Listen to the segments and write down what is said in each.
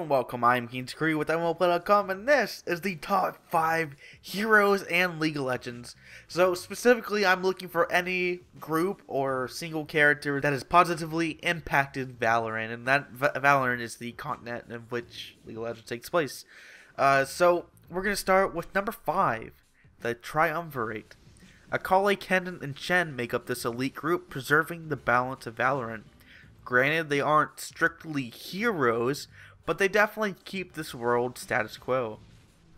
and welcome. I'm Keen Scree with MLPlay.com, and this is the top 5 heroes and League of Legends. So specifically, I'm looking for any group or single character that has positively impacted Valoren, and that Valoren is the continent in which League of Legends takes place. So we're going to start with number 5, the Triumvirate. Akali, Kennen, and Shen make up this elite group, preserving the balance of Valoren. Granted, they aren't strictly heroes, but they definitely keep this world status quo.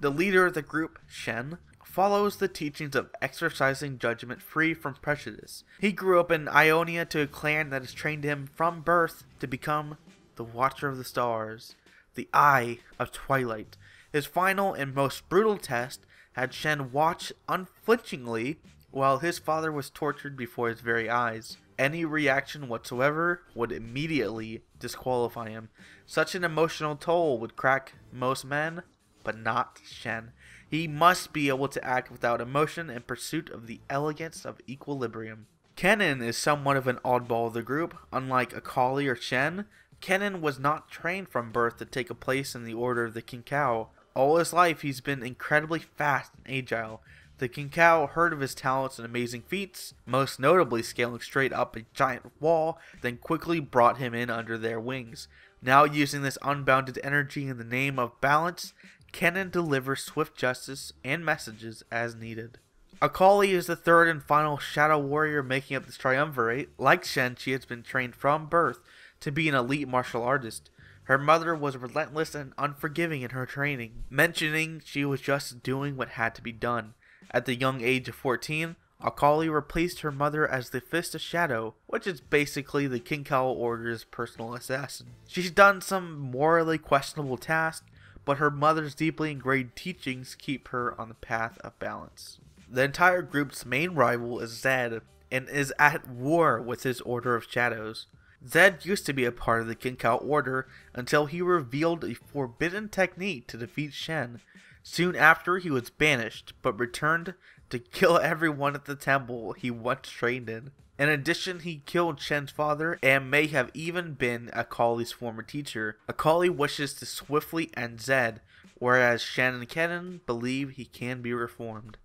The leader of the group, Shen, follows the teachings of exercising judgment free from prejudice. He grew up in Ionia to a clan that has trained him from birth to become the Watcher of the Stars, the Eye of Twilight. His final and most brutal test had Shen watch unflinchingly while his father was tortured before his very eyes. Any reaction whatsoever would immediately disqualify him. Such an emotional toll would crack most men, but not Shen. He must be able to act without emotion in pursuit of the elegance of equilibrium. Kennen is somewhat of an oddball of the group. Unlike Akali or Shen, Kennen was not trained from birth to take a place in the Order of the King Cow. All his life he's been incredibly fast and agile. The King Cow heard of his talents and amazing feats, most notably scaling straight up a giant wall, then quickly brought him in under their wings. Now using this unbounded energy in the name of balance, Kennen delivers swift justice and messages as needed. Akali is the third and final shadow warrior making up this triumvirate. Like Shen, she has been trained from birth to be an elite martial artist. Her mother was relentless and unforgiving in her training, mentioning she was just doing what had to be done. At the young age of 14, Akali replaced her mother as the Fist of Shadow, which is basically the King Cow Order's personal assassin. She's done some morally questionable tasks, but her mother's deeply ingrained teachings keep her on the path of balance. The entire group's main rival is Zed, and is at war with his Order of Shadows. Zed used to be a part of the King Cow Order until he revealed a forbidden technique to defeat Shen. Soon after, he was banished, but returned to kill everyone at the temple he once trained in. In addition, he killed Shen's father and may have even been Akali's former teacher. Akali wishes to swiftly end Zed, whereas Shen and Kennen believe he can be reformed.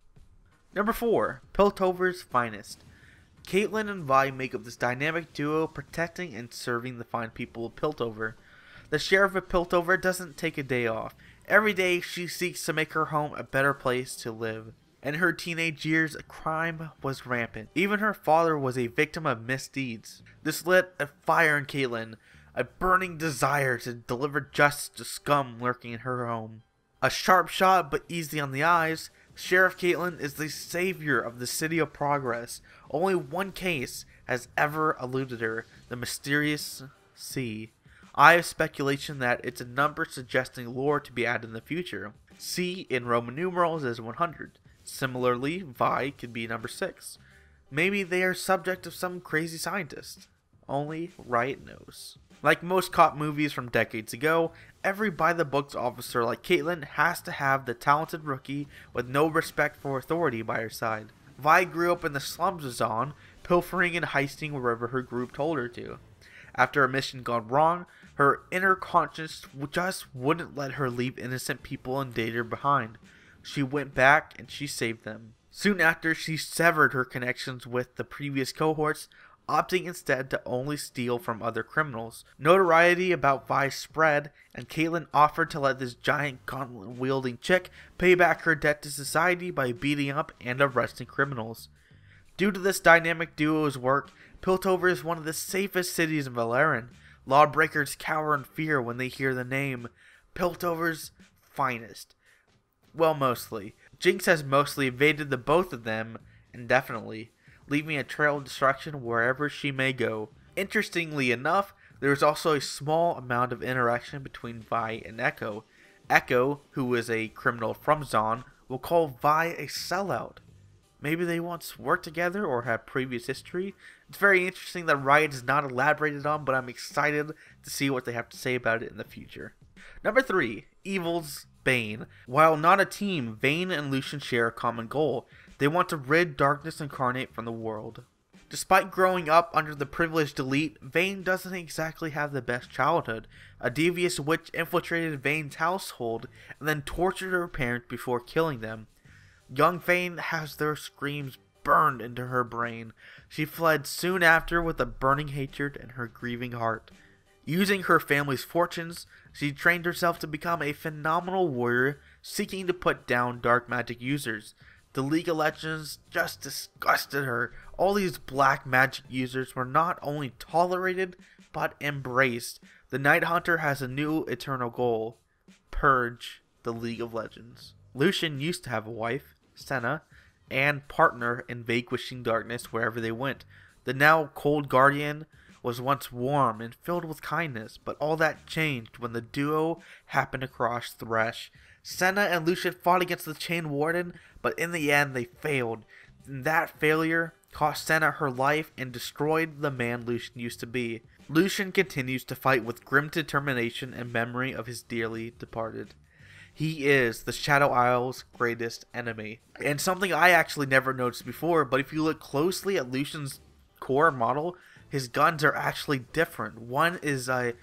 Number 4. Piltover's finest. Caitlyn and Vi make up this dynamic duo, protecting and serving the fine people of Piltover. The sheriff of Piltover doesn't take a day off. Every day she seeks to make her home a better place to live. In her teenage years, crime was rampant. Even her father was a victim of misdeeds. This lit a fire in Caitlyn, a burning desire to deliver justice to scum lurking in her home. A sharp shot but easy on the eyes, Sheriff Caitlyn is the savior of the City of Progress. Only one case has ever eluded her, the mysterious C. I have speculation that it's a number suggesting lore to be added in the future. C in Roman numerals is 100. Similarly, Vi could be number 6. Maybe they are subject of some crazy scientist. Only Riot knows. Like most cop movies from decades ago, every by-the-books officer like Caitlyn has to have the talented rookie with no respect for authority by her side. Vi grew up in the slums of Zon, pilfering and heisting wherever her group told her to. After a mission gone wrong, her inner conscience just wouldn't let her leave innocent people in danger behind. She went back and she saved them. Soon after, she severed her connections with the previous cohorts, opting instead to only steal from other criminals. Notoriety about Vi spread, and Caitlyn offered to let this giant gauntlet-wielding chick pay back her debt to society by beating up and arresting criminals. Due to this dynamic duo's work, Piltover is one of the safest cities in Valoren. Lawbreakers cower in fear when they hear the name Piltover's finest. Well, mostly. Jinx has mostly evaded the both of them indefinitely, leaving a trail of destruction wherever she may go. Interestingly enough, there is also a small amount of interaction between Vi and Echo. Echo, who is a criminal from Zon, will call Vi a sellout. Maybe they once worked together or have previous history. It's very interesting that Riot is not elaborated on, but I'm excited to see what they have to say about it in the future. Number 3. Evil's Bane. While not a team, Bane and Lucian share a common goal. They want to rid darkness incarnate from the world. Despite growing up under the privileged elite, Vane doesn't exactly have the best childhood. A devious witch infiltrated Vane's household and then tortured her parents before killing them. Young Vane has their screams burned into her brain. She fled soon after with a burning hatred in her grieving heart. Using her family's fortunes, she trained herself to become a phenomenal warrior seeking to put down dark magic users. The League of Legends just disgusted her. All these black magic users were not only tolerated, but embraced. The Night Hunter has a new eternal goal: purge the League of Legends. Lucian used to have a wife, Senna, and partner in vanquishing darkness wherever they went. The now cold Guardian was once warm and filled with kindness, but all that changed when the duo happened across Thresh. Senna and Lucian fought against the Chain Warden, but in the end they failed. And that failure cost Senna her life and destroyed the man Lucian used to be. Lucian continues to fight with grim determination in memory of his dearly departed. He is the Shadow Isle's greatest enemy. And something I actually never noticed before, but if you look closely at Lucian's core model, his guns are actually different. One is a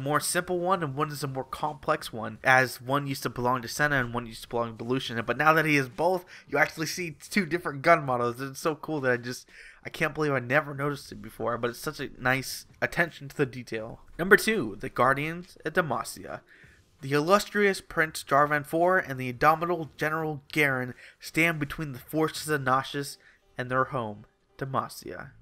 more simple one, and one is a more complex one, as one used to belong to Senna and one used to belong to Lucian. But now that he is both, you actually see two different gun models. It's so cool that I can't believe I never noticed it before, but it's such a nice attention to the detail. Number 2, the Guardians of Demacia. The illustrious Prince Jarvan IV and the indomitable General Garen stand between the forces of Naxos and their home, Demacia.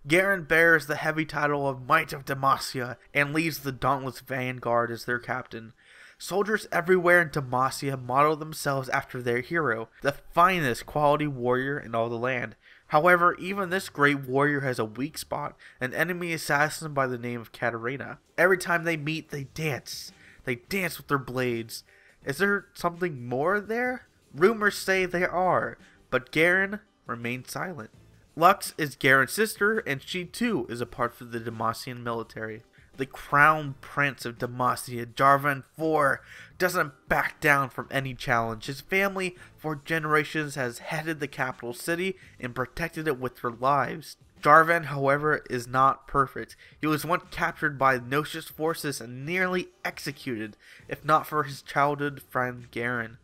Garen bears the heavy title of Might of Demacia and leads the dauntless vanguard as their captain. Soldiers everywhere in Demacia model themselves after their hero, the finest quality warrior in all the land. However, even this great warrior has a weak spot, an enemy assassin by the name of Katarina. Every time they meet, they dance. They dance with their blades. Is there something more there? Rumors say there are, but Garen remains silent. Lux is Garen's sister, and she too is a part of the Demacian military. The crown prince of Demacia, Jarvan IV, doesn't back down from any challenge. His family for generations has headed the capital city and protected it with their lives. Jarvan, however, is not perfect. He was once captured by Naxos forces and nearly executed, if not for his childhood friend Garen.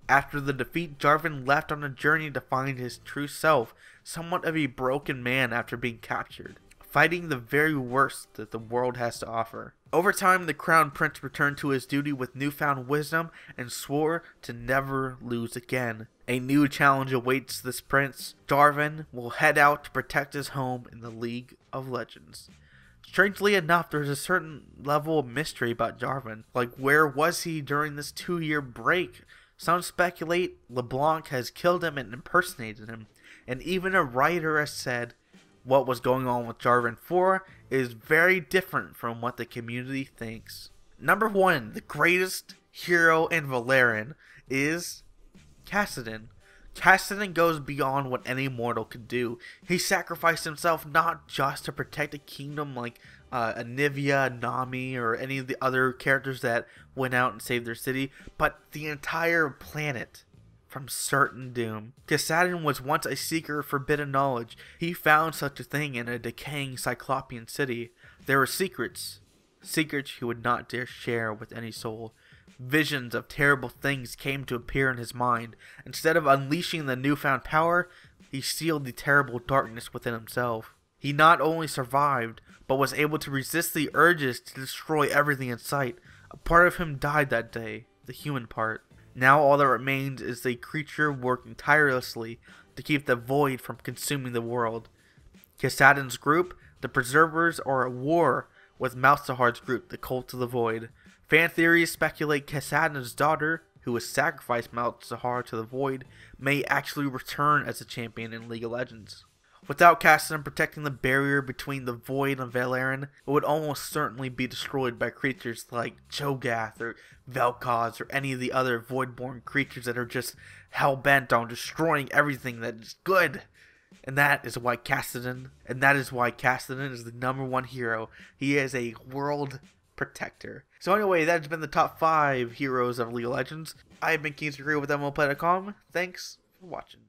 After the defeat, Jarvan left on a journey to find his true self, somewhat of a broken man after being captured, fighting the very worst that the world has to offer. Over time, the Crown Prince returned to his duty with newfound wisdom and swore to never lose again. A new challenge awaits this prince. Jarvan will head out to protect his home in the League of Legends. Strangely enough, there's a certain level of mystery about Jarvan. Like, where was he during this 2-year break? Some speculate LeBlanc has killed him and impersonated him, and even a writer has said what was going on with Jarvan IV is very different from what the community thinks. Number 1, the greatest hero in Valoren is Kassadin. Kassadin goes beyond what any mortal could do. He sacrificed himself not just to protect a kingdom like Anivia, Nami, or any of the other characters that went out and saved their city, but the entire planet from certain doom. Kassadin was once a seeker of forbidden knowledge. He found such a thing in a decaying Cyclopean city. There were secrets he would not dare share with any soul. Visions of terrible things came to appear in his mind. Instead of unleashing the newfound power, he sealed the terrible darkness within himself. He not only survived, but was able to resist the urges to destroy everything in sight. A part of him died that day, the human part. Now all that remains is a creature working tirelessly to keep the void from consuming the world. Kassadin's group, the Preservers, are at war with Malzahar's group, the Cult of the Void. Fan theories speculate Kassadin's daughter, who was sacrificed Malzahar to the Void, may actually return as a champion in League of Legends. Without Kassadin protecting the barrier between the Void and Valoren, it would almost certainly be destroyed by creatures like Cho'Gath or Vel'Koz or any of the other Void-born creatures that are just hell-bent on destroying everything that is good. And that is why Kassadin is the number 1 hero. He is a world protector. So anyway, that's been the top 5 heroes of League of Legends. I've been Kingsley with MLPlay.com. Thanks for watching.